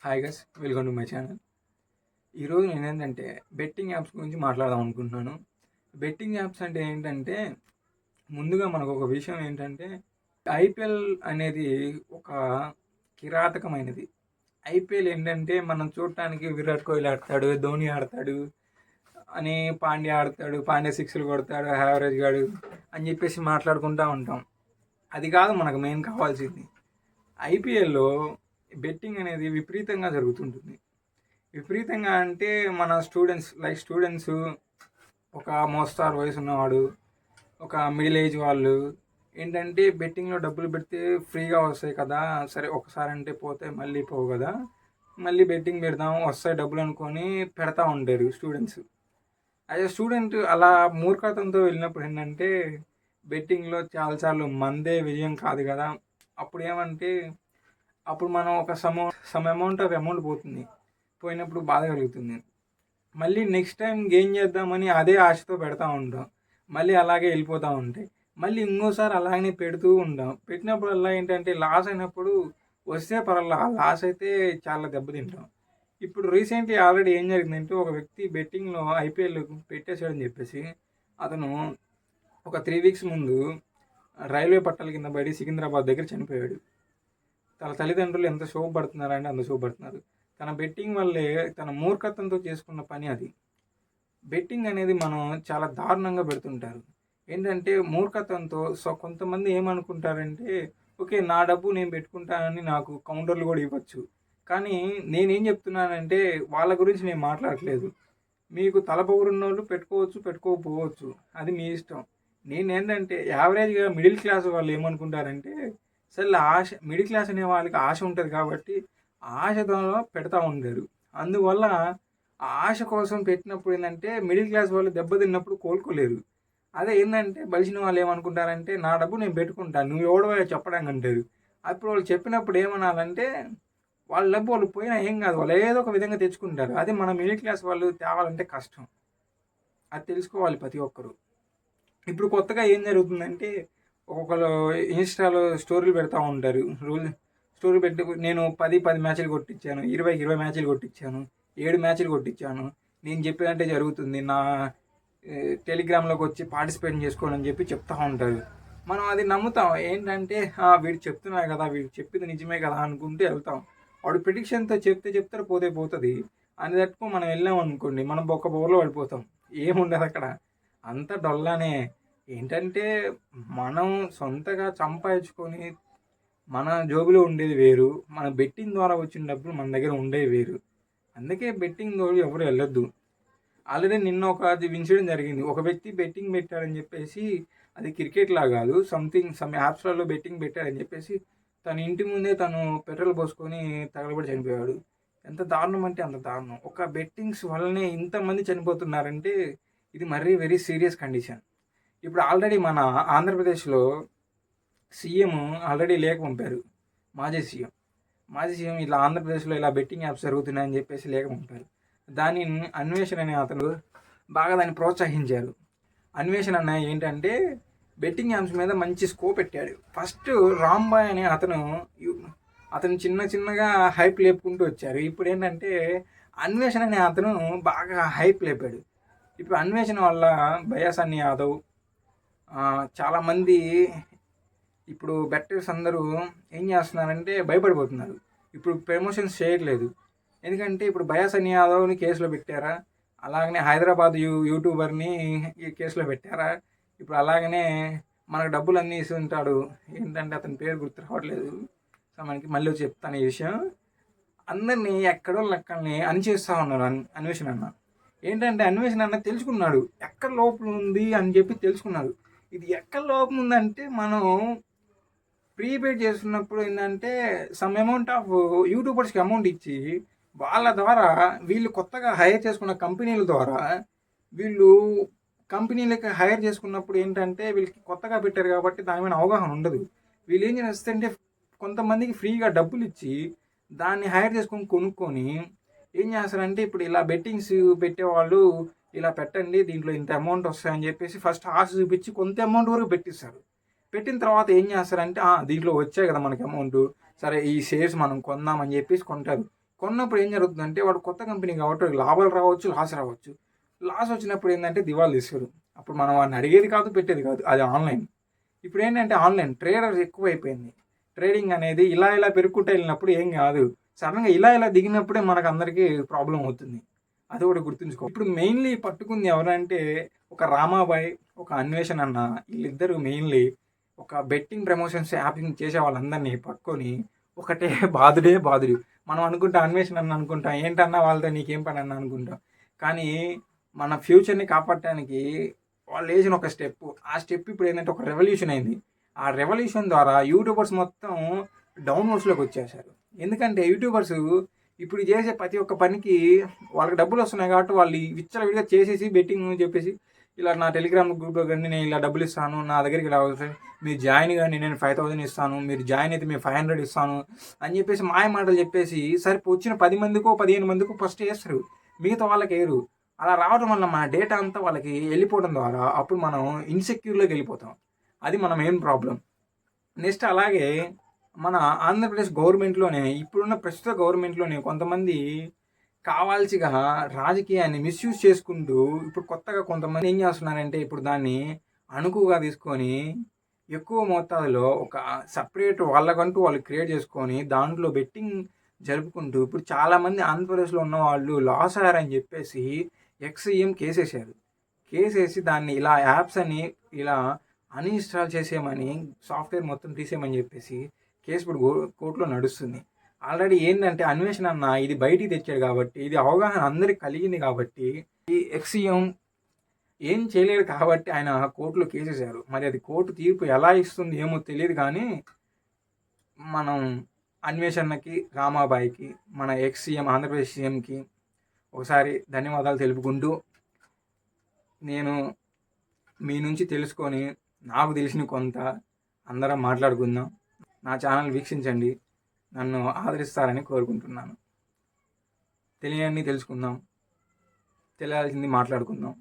Hi guys, welcome to my channel. ఈరోజు నేనేంటంటే betting apps గురించి మాట్లాడదాం అనుకుంటున్నాను. బెట్టింగ్ యాప్స్ అంటే ఏంటంటే, ముందుగా మనకు ఒక విషయం ఏంటంటే, ఐపీఎల్ అనేది ఒక కిరాతకమైనది. ఐపీఎల్ ఏంటంటే మనం చూడటానికి విరాట్ కోహ్లీ ఆడతాడు, ధోని ఆడతాడు అని, పాండ్యా ఆడతాడు, పాండ్యా సిక్స్లు కొడతాడు, యావరేజ్ గాడు అని చెప్పేసి మాట్లాడుకుంటూ ఉంటాం. అది కాదు మనకు మెయిన్ కావాల్సింది. ఐపీఎల్లో బెట్టింగ్ అనేది విపరీతంగా జరుగుతుంటుంది. విపరీతంగా అంటే మన స్టూడెంట్స్ ఒక మోస్తారు వయసు ఉన్నవాడు, ఒక మిడిల్ ఏజ్ వాళ్ళు ఏంటంటే బెట్టింగ్లో డబ్బులు పెడితే ఫ్రీగా వస్తాయి కదా, సరే ఒకసారి అంటే పోతే మళ్ళీ పోవు కదా, మళ్ళీ బెట్టింగ్ పెడదాం వస్తాయి డబ్బులు అనుకొని పెడతా ఉంటారు స్టూడెంట్స్. అదే స్టూడెంట్ అలా మూర్ఖతంతో వెళ్ళినప్పుడు ఏంటంటే బెట్టింగ్లో చాలాసార్లు మందే విజయం కాదు కదా. అప్పుడు ఏమంటే అప్పుడు మనం ఒక సమ్ అమౌంట్ పోతుంది. పోయినప్పుడు బాధ కలుగుతుంది. మళ్ళీ నెక్స్ట్ టైం గెయిన్ చేద్దామని అదే ఆశతో పెడతా ఉంటాం. మళ్ళీ అలాగే వెళ్ళిపోతూ ఉంటాయి. మళ్ళీ ఇంకోసారి అలాగనే పెడుతూ ఉంటాం. పెట్టినప్పుడు అలా ఏంటంటే లాస్ అయినప్పుడు వస్తే పర్వాలేదు, ఆ లాస్ అయితే చాలా దెబ్బతింటాం. ఇప్పుడు రీసెంట్లీ ఆల్రెడీ ఏం జరిగిందంటే, ఒక వ్యక్తి బెట్టింగ్లో ఐపీఎల్ పెట్టేశాడని చెప్పేసి అతను ఒక 3 వీక్స్ ముందు రైల్వే పట్టాల కింద పడి సికింద్రాబాద్ దగ్గర చనిపోయాడు. తన తల్లిదండ్రులు ఎంత శోభపడుతున్నారంటే అంత శోభపడుతున్నారు. తన బెట్టింగ్ వల్లే, తన మూర్ఖత్వంతో చేసుకున్న పని అది. బెట్టింగ్ అనేది మనం చాలా దారుణంగా పెడుతుంటారు. ఏంటంటే మూర్ఖత్వంతో కొంతమంది ఏమనుకుంటారంటే, ఓకే నా డబ్బు నేను పెట్టుకుంటానని నాకు కౌంటర్లు కూడా ఇవ్వచ్చు. కానీ నేనేం చెప్తున్నానంటే వాళ్ళ గురించి నేను మాట్లాడట్లేదు. మీకు తలపొగురున్నోళ్ళు పెట్టుకోవచ్చు, పెట్టుకోకపోవచ్చు, అది మీ ఇష్టం. నేనేంటంటే యావరేజ్గా మిడిల్ క్లాస్ వాళ్ళు ఏమనుకుంటారంటే, అసలు మిడిల్ క్లాస్ అనే వాళ్ళకి ఆశ ఉంటుంది కాబట్టి ఆశతో పెడతా ఉంటారు. అందువల్ల ఆ ఆశ కోసం పెట్టినప్పుడు ఏంటంటే మిడిల్ క్లాస్ వాళ్ళు దెబ్బతిన్నప్పుడు కోలుకోలేరు. అదే ఏంటంటే బలిసిన వాళ్ళు ఏమనుకుంటారంటే, నా డబ్బు నేను పెట్టుకుంటాను, నువ్వు ఎవడో చెప్పడానికి అంటారు. అప్పుడు వాళ్ళు చెప్పినప్పుడు ఏమనాలంటే, వాళ్ళ డబ్బు వాళ్ళు పోయినా ఏం కాదు, వాళ్ళు ఏదో ఒక విధంగా తెచ్చుకుంటారు. అదే మన మిడిల్ క్లాస్ వాళ్ళు తేవాలంటే కష్టం. అది తెలుసుకోవాలి ప్రతి ఒక్కరు. ఇప్పుడు కొత్తగా ఏం జరుగుతుందంటే, ఒక్కొక్కరు ఇన్స్టాలో స్టోరీలు పెడతా ఉంటారు. స్టోరీ పెట్టి నేను 10 మ్యాచ్లు కొట్టించాను, 20 మ్యాచ్లు కొట్టించాను, 7 మ్యాచ్లు కొట్టించాను, నేను చెప్పినట్టే జరుగుతుంది, నా టెలిగ్రామ్లోకి వచ్చి పార్టిసిపేట్ చేసుకోండి అని చెప్పి చెప్తా ఉంటారు. మనం అది నమ్ముతాం. ఏంటంటే వీడు చెప్తున్నారు కదా, వీడు చెప్పింది నిజమే కదా అనుకుంటూ వెళ్తాం. వాడు ప్రిడిక్షన్తో చెప్తారు, పోతే పోతుంది అని తట్టుకో మనం వెళ్ళాం అనుకోండి, మనం బొక్క బోర్లో పడిపోతాం. ఏముండదు అక్కడ, అంత డొల్లానే. ఏంటంటే మనం సొంతగా సంపాదించుకొని మన జోబులో ఉండేది వేరు, మన బెట్టింగ్ ద్వారా వచ్చిన డబ్బులు మన దగ్గర ఉండేవి వేరు. అందుకే బెట్టింగ్ తోడు ఎవరు వెళ్ళొద్దు. ఆల్రెడీ నిన్న ఒక ఇన్సిడెంట్ జరిగింది. ఒక వ్యక్తి బెట్టింగ్ పెట్టాడని చెప్పేసి, అది క్రికెట్లా కాదు, సమ్ యాప్స్లలో బెట్టింగ్ పెట్టాడని చెప్పేసి తన ఇంటి ముందే తను పెట్రోల్ పోసుకొని తగలబడి చనిపోయాడు. ఎంత దారుణం అంటే అంత దారుణం. ఒక బెట్టింగ్స్ వల్లనే ఇంతమంది చనిపోతున్నారంటే ఇది మరీ వెరీ సీరియస్ కండిషన్. ఇప్పుడు ఆల్రెడీ మన ఆంధ్రప్రదేశ్లో సీఎం ఆల్రెడీ లేఖ పంపారు. మాజీ సీఎం ఇలా ఆంధ్రప్రదేశ్లో ఇలా బెట్టింగ్ యాప్స్ జరుగుతున్నాయని చెప్పేసి లేఖ పంపారు. దాన్ని అన్వేషణ అనే అతను బాగా దాన్ని ప్రోత్సహించారు. అన్వేషణ అన్న ఏంటంటే బెట్టింగ్ యాప్స్ మీద మంచి స్కోప్ పెట్టాడు. ఫస్ట్ రాంబాయ్ అనే అతను చిన్నగా హైప్ లేపుకుంటూ వచ్చారు. ఇప్పుడు ఏంటంటే అన్వేషణ అనే అతను బాగా హైప్ లేపాడు. ఇప్పుడు అన్వేషణ వల్ల బయాసన్ని యాదవ్, చాలామంది ఇప్పుడు బెట్టర్స్ అందరూ ఏం చేస్తున్నారంటే భయపడిపోతున్నారు. ఇప్పుడు ప్రమోషన్స్ చేయట్లేదు. ఎందుకంటే ఇప్పుడు బయాసన్ని యాదవ్ని కేసులో పెట్టారా, అలాగనే హైదరాబాద్ యూట్యూబర్ని ఈ కేసులో పెట్టారా. ఇప్పుడు అలాగనే మనకు డబ్బులు అన్నీ ఇస్తుంటాడు. ఏంటంటే అతని పేరు గుర్తు రావట్లేదు. సో మనకి మళ్ళీ చెప్తాను ఈ విషయం. అందరినీ ఎక్కడో లెక్కల్ని అనిచేస్తూ ఉన్నారు అన్వేషణ అన్న. ఏంటంటే అన్వేషణ అన్న తెలుసుకున్నాడు ఎక్కడ లోపం ఉంది అని చెప్పి తెలుసుకున్నాడు. ఇది ఎక్కడ లోపం ఉందంటే, మనం ప్రీపెయిడ్ చేస్తున్నప్పుడు ఏంటంటే సమ్ అమౌంట్ ఆఫ్ యూట్యూబర్స్కి అమౌంట్ ఇచ్చి వాళ్ళ ద్వారా వీళ్ళు కొత్తగా హైర్ చేసుకున్న కంపెనీల ద్వారా వీళ్ళు కంపెనీలకి హైర్ చేసుకున్నప్పుడు ఏంటంటే వీళ్ళకి కొత్తగా పెట్టారు కాబట్టి దాని మీద అవగాహన ఉండదు. వీళ్ళు ఏం చేస్తారంటే కొంతమందికి ఫ్రీగా డబ్బులు ఇచ్చి దాన్ని హైర్ చేసుకొని కొనుక్కొని ఏం చేస్తారంటే, ఇప్పుడు ఇలా బెట్టింగ్స్ పెట్టేవాళ్ళు ఇలా పెట్టండి, దీంట్లో ఇంత అమౌంట్ వస్తాయని చెప్పేసి ఫస్ట్ ఆశ చూపించి కొంత అమౌంట్ వరకు పెట్టిస్తారు. పెట్టిన తర్వాత ఏం చేస్తారంటే, దీంట్లో వచ్చాయి కదా మనకి అమౌంట్, సరే ఈ షేర్స్ మనం కొందామని చెప్పేసి కొంటారు. కొన్నప్పుడు ఏం జరుగుతుందంటే వాడు కొత్త కంపెనీ కాబట్టి వాడికి లాభాలు రావచ్చు, లాస్ రావచ్చు. లాస్ వచ్చినప్పుడు ఏంటంటే దివాళా తీస్తాడు. అప్పుడు మనం వాడిని అడిగేది కాదు, పెట్టేది కాదు. అది ఆన్లైన్. ఇప్పుడు ఏంటంటే ఆన్లైన్ ట్రేడర్స్ ఎక్కువైపోయింది. ట్రేడింగ్ అనేది ఇలా పెరుగుకుంటూ వెళ్ళినప్పుడు ఏం కాదు. సడన్గా ఇలా దిగినప్పుడే మనకు అందరికీ ప్రాబ్లం అవుతుంది. అది కూడా గుర్తుంచుకో. ఇప్పుడు మెయిన్లీ పట్టుకుంది ఎవరంటే ఒక రామాబాయ్, ఒక అన్వేషణ అన్న. వీళ్ళిద్దరు మెయిన్లీ ఒక బెట్టింగ్ ప్రమోషన్స్ యాపింగ్ చేసే వాళ్ళందరినీ పట్టుకొని ఒకటే బాధుడు. మనం అనుకుంటాం అన్వేషణ అన్న అనుకుంటాం, ఏంటన్నా వాళ్ళతో నీకేం పని అన్న అనుకుంటాం. కానీ మన ఫ్యూచర్ని కాపాడటానికి వాళ్ళు వేసిన ఒక స్టెప్, ఆ స్టెప్ ఇప్పుడు ఏంటంటే ఒక రెవల్యూషన్ అయింది. ఆ రెవల్యూషన్ ద్వారా యూట్యూబర్స్ మొత్తం డౌన్వర్డ్స్లోకి వచ్చేసారు. ఎందుకంటే యూట్యూబర్స్ ఇప్పుడు చేసే ప్రతి ఒక్క పనికి వాళ్ళకి డబ్బులు వస్తున్నాయి కాబట్టి వాళ్ళు విచ్చలవిడిగా చేసేసి బెట్టింగ్ చెప్పేసి ఇలా నా టెలిగ్రామ్ గ్రూప్లో కానీ నేను ఇలా డబ్బులు ఇస్తాను, నా దగ్గరికి ఇలా మీరు జాయిన్ కానీ నేను 5,000 ఇస్తాను, మీరు జాయిన్ అయితే మేము 500 ఇస్తాను అని చెప్పేసి మాయ మాటలు చెప్పేసి సరే వచ్చిన 10 మందికో 15 మందికో ఫస్ట్ వేస్తారు, మిగతా వాళ్ళకి వేయరు. అలా రావడం వల్ల మన డేటా అంతా వాళ్ళకి వెళ్ళిపోవడం ద్వారా అప్పుడు మనం ఇన్సెక్యూర్లోకి వెళ్ళిపోతాం. అది మన మెయిన్ ప్రాబ్లం. నెక్స్ట్ అలాగే మన ఆంధ్రప్రదేశ్ గవర్నమెంట్లోనే ఇప్పుడున్న ప్రస్తుత గవర్నమెంట్లోనే కొంతమంది కావాల్సిగా రాజకీయాన్ని మిస్యూజ్ చేసుకుంటూ ఇప్పుడు కొత్తగా కొంతమంది ఏం చేస్తున్నారంటే ఇప్పుడు దాన్ని అణుకుగా తీసుకొని ఎక్కువ మోతాదులో ఒక సపరేట్ వాళ్ళకంటూ వాళ్ళు క్రియేట్ చేసుకొని దాంట్లో బెట్టింగ్ జరుపుకుంటూ ఇప్పుడు చాలామంది ఆంధ్రప్రదేశ్లో ఉన్న వాళ్ళు లాస్ అయ్యారని చెప్పేసి ఎక్స్ఈఎం కేసేసారు. కేసేసి దాన్ని ఇలా యాప్స్ అని ఇలా అన్ఇన్స్టాల్ చేసేయమని సాఫ్ట్వేర్ మొత్తం తీసేయమని చెప్పేసి కేసు ఇప్పుడు కోర్టులో నడుస్తుంది. ఆల్రెడీ ఏంటంటే అన్వేషణ అన్న ఇది బయటికి తెచ్చాడు కాబట్టి, ఇది అవగాహన అందరికి కలిగింది కాబట్టి ఈ ఎక్స్ఈఎం ఏం చేయలేడు కాబట్టి ఆయన కోర్టులో కేసేశారు. మరి అది కోర్టు తీర్పు ఎలా ఇస్తుంది ఏమో తెలియదు. కానీ మనం అన్వేషణకి, రామాబాయికి, మన ఎక్స్ఈఎం ఆంధ్రప్రదేశ్ సీఎంకి ఒకసారి ధన్యవాదాలు తెలుపుకుంటూ నేను మీ నుంచి తెలుసుకొని నాకు తెలిసిన కొంత అందరం మాట్లాడుకుందాం. నా ఛానల్ వీక్షించండి, నన్ను ఆదరిస్తారని కోరుకుంటున్నాను. తెలియని తెలుసుకుందాం, తెలియాల్సింది మాట్లాడుకుందాం.